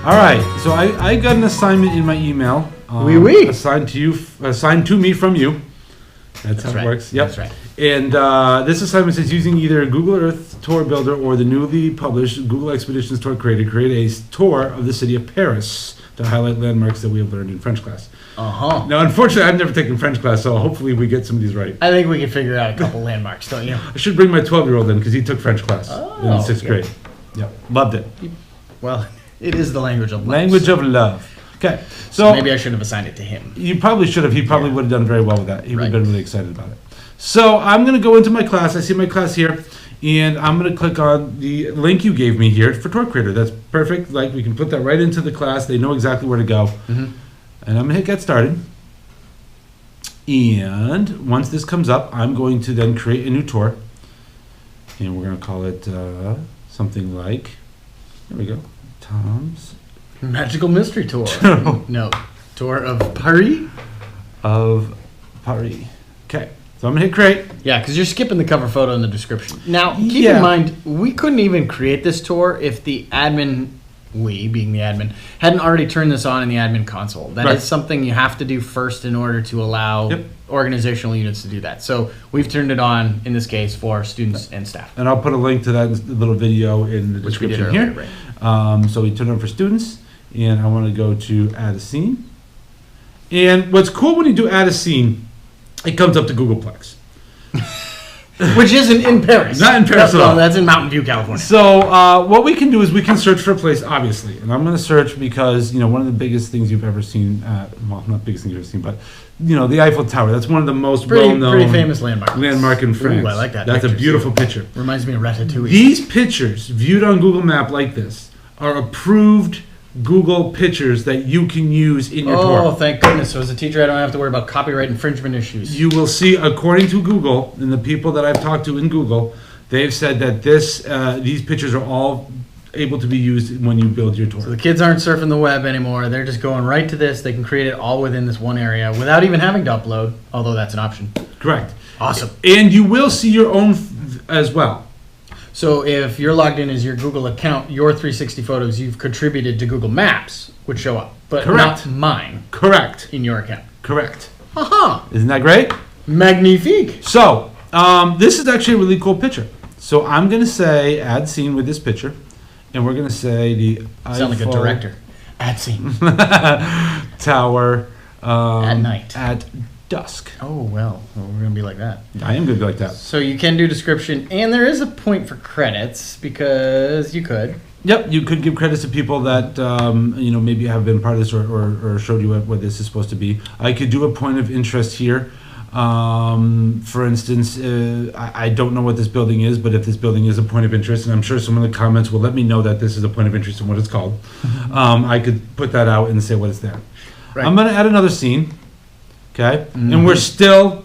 All right, so I got an assignment in my email. Assigned to me from you. That's how it works. Yep. That's right. And this assignment says using either Google Earth Tour Builder or the newly published Google Expeditions Tour Creator, create a tour of the city of Paris to highlight landmarks that we have learned in French class. Now, unfortunately, I've never taken French class, so hopefully we get some of these right. I think we can figure out a couple landmarks, don't you? I should bring my 12-year-old in because he took French class in sixth grade. Yep, loved it. Well, it is the language of love. Language of love. Okay, so maybe I should have assigned it to him. You probably should have. He probably would have done very well with that. He would have been really excited about it. So I'm going to go into my class. I see my class here, and I'm going to click on the link you gave me here for Tour Creator. That's perfect. Like, we can put that right into the class. They know exactly where to go. And I'm going to hit Get Started. And once this comes up, I'm going to then create a new tour. And we're going to call it something like, there we go, Tom's Magical Mystery Tour. No, Tour of Paris? Of Paris. Okay, so I'm going to hit create. Yeah, because you're skipping the cover photo in the description. Now, keep in mind, we couldn't even create this tour if the admin, we being the admin, hadn't already turned this on in the admin console. That is something you have to do first in order to allow organizational units to do that. So we've turned it on, in this case, for students and staff. And I'll put a link to that little video in the description here. Right. So we turn it on for students, and I want to go to add a scene. And what's cool when you do add a scene, it comes up to Googleplex. Which isn't in Paris. Not in Paris at all. That's in Mountain View, California. So what we can do is we can search for a place, obviously. And I'm going to search because, one of the biggest things you've ever seen, well, not biggest thing you've ever seen, but, the Eiffel Tower. That's one of the most well-known. Pretty famous landmark In France. Ooh, I like that. That's a beautiful picture. Reminds me of Ratatouille. These pictures, viewed on Google Map like this, are approved Google pictures that you can use in your tour. Oh, thank goodness. So as a teacher, I don't have to worry about copyright infringement issues. You will see, according to Google, and the people that I've talked to in Google, they've said that these pictures are all able to be used when you build your tour. So the kids aren't surfing the web anymore. They're just going right to this. They can create it all within this one area without even having to upload, although that's an option. Correct. Awesome. And you will see your own as well. So if you're logged in as your Google account, your 360 photos you've contributed to Google Maps would show up, but not mine. Correct. In your account. Correct. Aha. Isn't that great? Magnifique. So this is actually a really cool picture. So I'm going to say add scene with this picture, and we're going to say the Sound like a director. Add scene. Tower at night. At dusk. Oh, well, we're going to be like that. I am going to be like that. So you can do description, and there is a point for credits, because you could. Yep, you could give credits to people that, maybe have been part of this or showed you what this is supposed to be. I could do a point of interest here. For instance, I don't know what this building is, but if this building is a point of interest, and I'm sure some of the comments will let me know that this is a point of interest and what it's called, I could put that out and say what it's there. Right. I'm going to add another scene. Okay, and we're still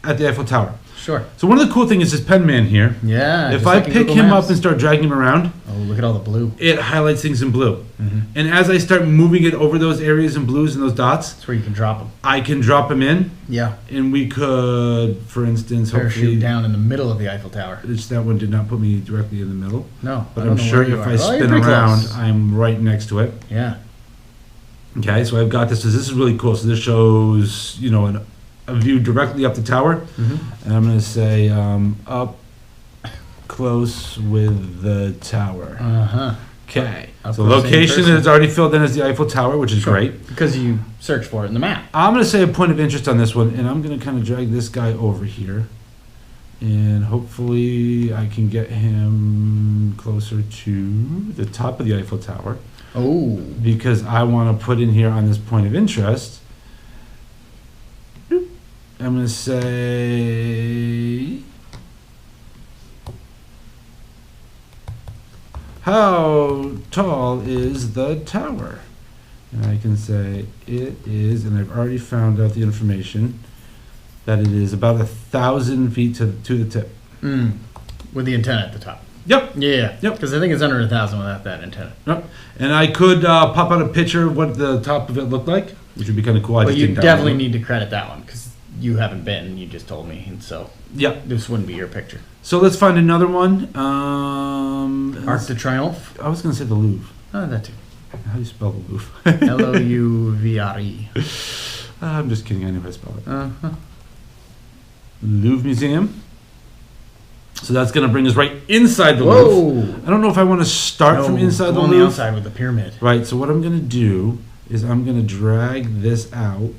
at the Eiffel Tower. Sure. So one of the cool things is this pen man here. Yeah. If I pick him up and start dragging him around, oh, look at all the blue. It highlights things in blue. And as I start moving it over those areas in blues and those dots, that's where you can drop them. I can drop them in. Yeah. And we could, for instance, parachute down in the middle of the Eiffel Tower. That one did not put me directly in the middle. No. But I'm sure if I spin around, I'm right next to it. Yeah. Okay, so I've got this. So this is really cool. So this shows, a view directly up the tower. And I'm going to say up close with the tower. Okay. So location is already filled in as the Eiffel Tower, which is great. Because you search for it in the map. I'm going to say a point of interest on this one, and I'm going to kind of drag this guy over here. And hopefully I can get him closer to the top of the Eiffel Tower. Oh. Because I want to put in here on this point of interest. I'm going to say, how tall is the tower? And I can say it is, and I've already found out the information, that it is about 1,000 feet to the tip. With the antenna at the top. Yep. Yeah. Yep. Because I think it's under 1,000 without that antenna. Yep. And I could pop out a picture of what the top of it looked like, which would be kind of cool. But you definitely need to credit that one, because you haven't been, you just told me, and so this wouldn't be your picture. So let's find another one. Arc de Triomphe? I was going to say the Louvre. Oh, that too. How do you spell the Louvre? Louvre. I'm just kidding. I know how to spell it. Uh-huh. Louvre Museum. So that's going to bring us right inside the Whoa. Louvre. I don't know if I want to start from inside the on Louvre. the outside with the pyramid. Right, so what I'm going to do is I'm going to drag this out,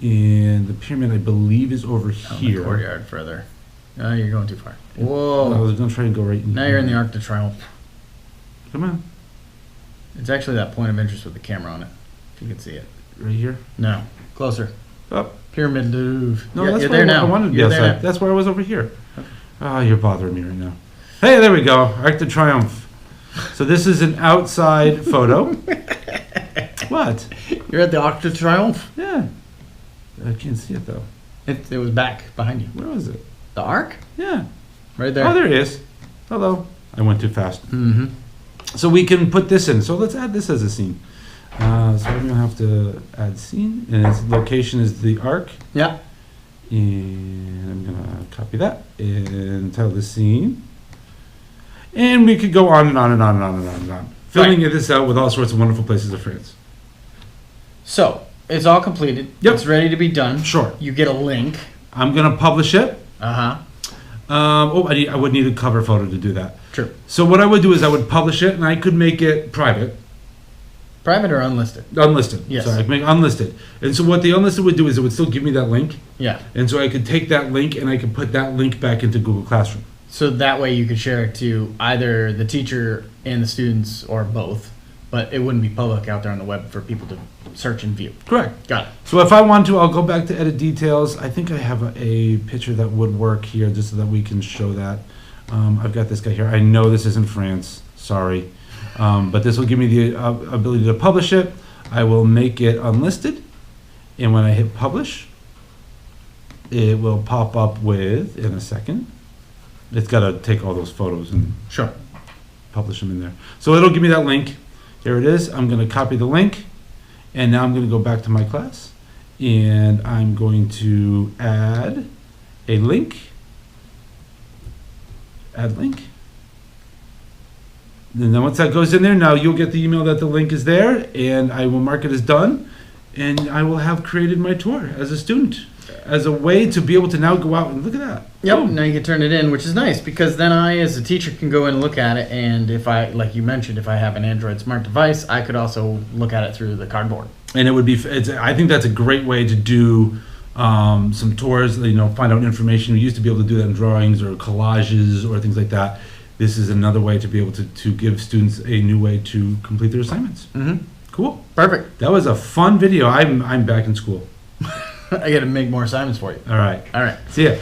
and the pyramid, I believe, is over Out in here. the courtyard further. Oh, you're going too far. I Whoa. was going to try and go right in Now here. you're in the Arc de Triomphe. Come on, It's actually that point of interest with the camera on it. If you can see it. right here. No. Closer. Oh, Pyramid Louvre. no, Yeah, that's you're where there now. I wanted to be You're there outside. now. That's where I was over here. Oh, you're bothering me right now. Hey, there we go. Arc de Triomphe. So this is an outside photo. What? You're at the Arc de Triomphe. Yeah. I can't see it, though. It was back behind you. Where was it? The Arc? Yeah. Right there. Oh, there it is. Hello. I went too fast. Mm-hmm. So we can put this in. So let's add this as a scene. So I'm going to have to add scene, and its location is the arc. Yeah. And I'm going to copy that and tell the scene. And we could go on and on and on and on and on and on. Filling this out with all sorts of wonderful places of France. So, it's all completed. Yep. It's ready to be done. Sure. You get a link. I'm going to publish it. Uh-huh. I would need a cover photo to do that. True. So what I would do is I would publish it, and I could make it private. Private or unlisted? Unlisted. Yes. So I could make unlisted. And so what the unlisted would do is it would still give me that link. Yeah. And so I could take that link and I could put that link back into Google Classroom. So that way you could share it to either the teacher and the students or both, but it wouldn't be public out there on the web for people to search and view. Correct. Got it. So if I want to, I'll go back to edit details. I think I have a picture that would work here just so that we can show that. I've got this guy here. I know this isn't France. Sorry. But this will give me the ability to publish it. I will make it unlisted. And when I hit publish, it will pop up with, in a second, it's got to take all those photos and Sure. publish them in there. So it'll give me that link. Here it is. I'm going to copy the link. And now I'm going to go back to my class. And I'm going to add a link. Add link. And then once that goes in there, now you'll get the email that the link is there. And I will mark it as done. And I will have created my tour as a student. As a way to be able to now go out and look at that. Yep. Boom. Now you can turn it in, which is nice because then I, as a teacher, can go in and look at it. And if I, like you mentioned, if I have an Android smart device, I could also look at it through the cardboard. And it would be, I think that's a great way to do some tours, find out information. We used to be able to do that in drawings or collages or things like that. This is another way to be able to give students a new way to complete their assignments. Mm-hmm. Cool. Perfect. That was a fun video. I'm back in school. I got to make more assignments for you. All right. All right. See ya.